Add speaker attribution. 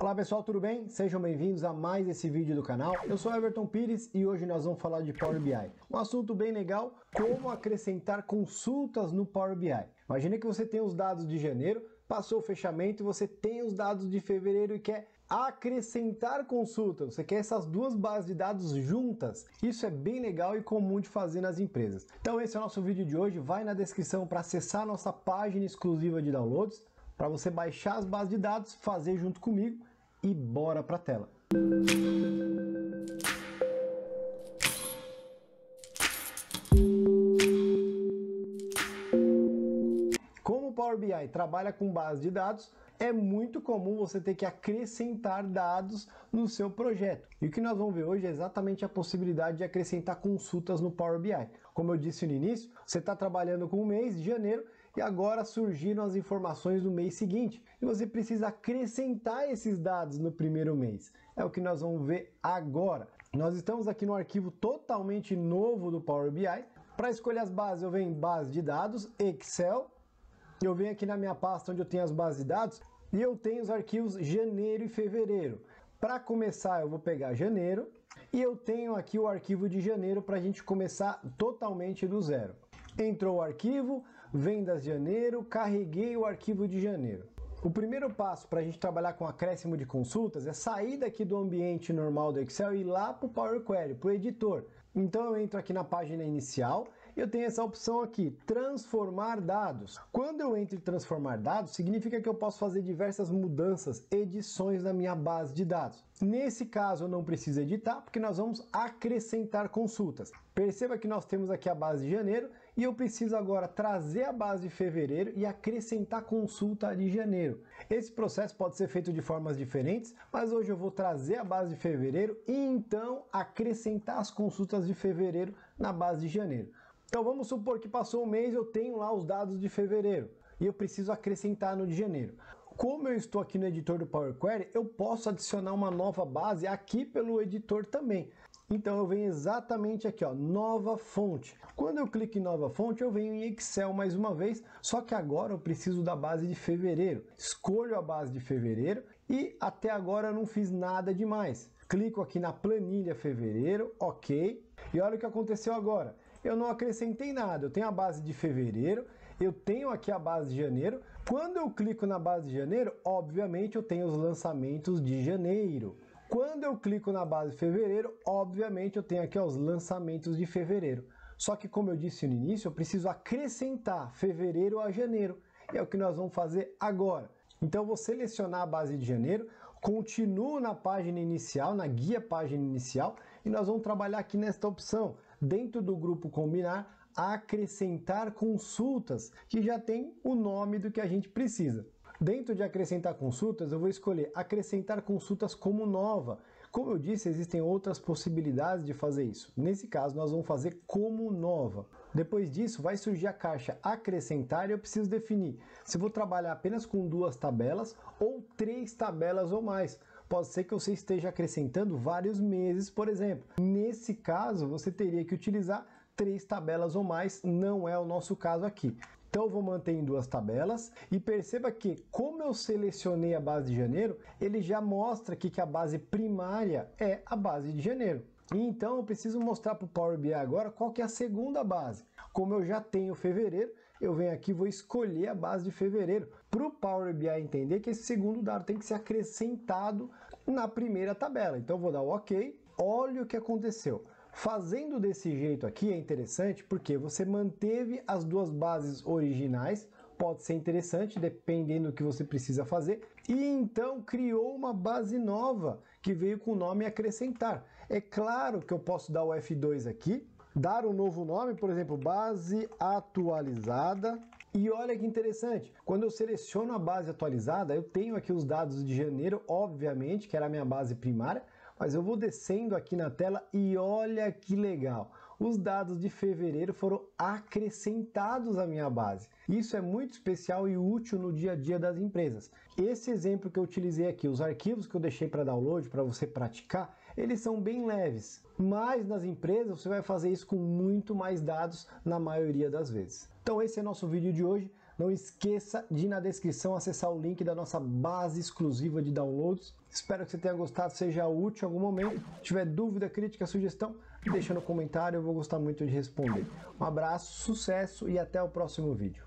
Speaker 1: Olá pessoal, tudo bem? Sejam bem-vindos a mais esse vídeo do canal. Eu sou Everton Pires e hoje nós vamos falar de Power BI. Um assunto bem legal, como acrescentar consultas no Power BI. Imagine que você tem os dados de janeiro, passou o fechamento e você tem os dados de fevereiro e quer acrescentar consultas. Você quer essas duas bases de dados juntas. Isso é bem legal e comum de fazer nas empresas. Então esse é o nosso vídeo de hoje. Vai na descrição para acessar a nossa página exclusiva de downloads, para você baixar as bases de dados, fazer junto comigo e bora para a tela. Como o Power BI trabalha com base de dados, é muito comum você ter que acrescentar dados no seu projeto. E o que nós vamos ver hoje é exatamente a possibilidade de acrescentar consultas no Power BI. Como eu disse no início, você está trabalhando com o mês de janeiro e agora surgiram as informações do mês seguinte. E você precisa acrescentar esses dados no primeiro mês. É o que nós vamos ver agora. Nós estamos aqui no arquivo totalmente novo do Power BI. Para escolher as bases, eu venho em base de dados, Excel. Eu venho aqui na minha pasta onde eu tenho as bases de dados e eu tenho os arquivos janeiro e fevereiro. Para começar, eu vou pegar janeiro e eu tenho aqui o arquivo de janeiro para a gente começar totalmente do zero. Entrou o arquivo, vendas de janeiro, carreguei o arquivo de janeiro. O primeiro passo para a gente trabalhar com acréscimo de consultas é sair daqui do ambiente normal do Excel e ir lá para o Power Query, para o editor. Então eu entro aqui na página inicial, eu tenho essa opção aqui, transformar dados. Quando eu entro em transformar dados, significa que eu posso fazer diversas mudanças, edições na minha base de dados. Nesse caso eu não preciso editar, porque nós vamos acrescentar consultas. Perceba que nós temos aqui a base de janeiro e eu preciso agora trazer a base de fevereiro e acrescentar consulta de janeiro. Esse processo pode ser feito de formas diferentes, mas hoje eu vou trazer a base de fevereiro e então acrescentar as consultas de fevereiro na base de janeiro. Então vamos supor que passou um mês, eu tenho lá os dados de fevereiro e eu preciso acrescentar no de janeiro. Como eu estou aqui no editor do Power Query, eu posso adicionar uma nova base aqui pelo editor também. Então eu venho exatamente aqui, ó, nova fonte. Quando eu clico em nova fonte, eu venho em Excel mais uma vez, só que agora eu preciso da base de fevereiro. Escolho a base de fevereiro e até agora eu não fiz nada demais. Clico aqui na planilha fevereiro, ok. E olha o que aconteceu agora. Eu não acrescentei nada, eu tenho a base de fevereiro, eu tenho aqui a base de janeiro. Quando eu clico na base de janeiro, obviamente eu tenho os lançamentos de janeiro. Quando eu clico na base de fevereiro, obviamente eu tenho aqui os lançamentos de fevereiro. Só que como eu disse no início, eu preciso acrescentar fevereiro a janeiro. É o que nós vamos fazer agora. Então eu vou selecionar a base de janeiro, continuo na página inicial, na guia página inicial, e nós vamos trabalhar aqui nesta opção, dentro do grupo combinar, acrescentar consultas, que já tem o nome do que a gente precisa. Dentro de acrescentar consultas, eu vou escolher acrescentar consultas como nova. Como eu disse, existem outras possibilidades de fazer isso. Nesse caso, nós vamos fazer como nova. Depois disso, vai surgir a caixa acrescentar e eu preciso definir se vou trabalhar apenas com 2 tabelas ou 3 tabelas ou mais. Pode ser que você esteja acrescentando vários meses, por exemplo. Nesse caso, você teria que utilizar 3 tabelas ou mais, não é o nosso caso aqui. Então eu vou manter em 2 tabelas e perceba que, como eu selecionei a base de janeiro, ele já mostra aqui que a base primária é a base de janeiro. E então eu preciso mostrar para o Power BI agora qual que é a segunda base. Como eu já tenho fevereiro, eu venho aqui e vou escolher a base de fevereiro para o Power BI entender que esse segundo dado tem que ser acrescentado na primeira tabela. Então eu vou dar o OK, olha o que aconteceu. Fazendo desse jeito aqui é interessante porque você manteve as 2 bases originais, pode ser interessante dependendo do que você precisa fazer, e então criou uma base nova que veio com o nome acrescentar. É claro que eu posso dar o F2 aqui, dar um novo nome, por exemplo, base atualizada. E olha que interessante, quando eu seleciono a base atualizada, eu tenho aqui os dados de janeiro, obviamente, que era a minha base primária, mas eu vou descendo aqui na tela e olha que legal. Os dados de fevereiro foram acrescentados à minha base. Isso é muito especial e útil no dia a dia das empresas. Esse exemplo que eu utilizei aqui, os arquivos que eu deixei para download, para você praticar, eles são bem leves. Mas nas empresas você vai fazer isso com muito mais dados na maioria das vezes. Então esse é nosso vídeo de hoje. Não esqueça de ir na descrição acessar o link da nossa base exclusiva de downloads. Espero que você tenha gostado, seja útil em algum momento. Se tiver dúvida, crítica, sugestão, deixa no comentário, eu vou gostar muito de responder. Um abraço, sucesso e até o próximo vídeo.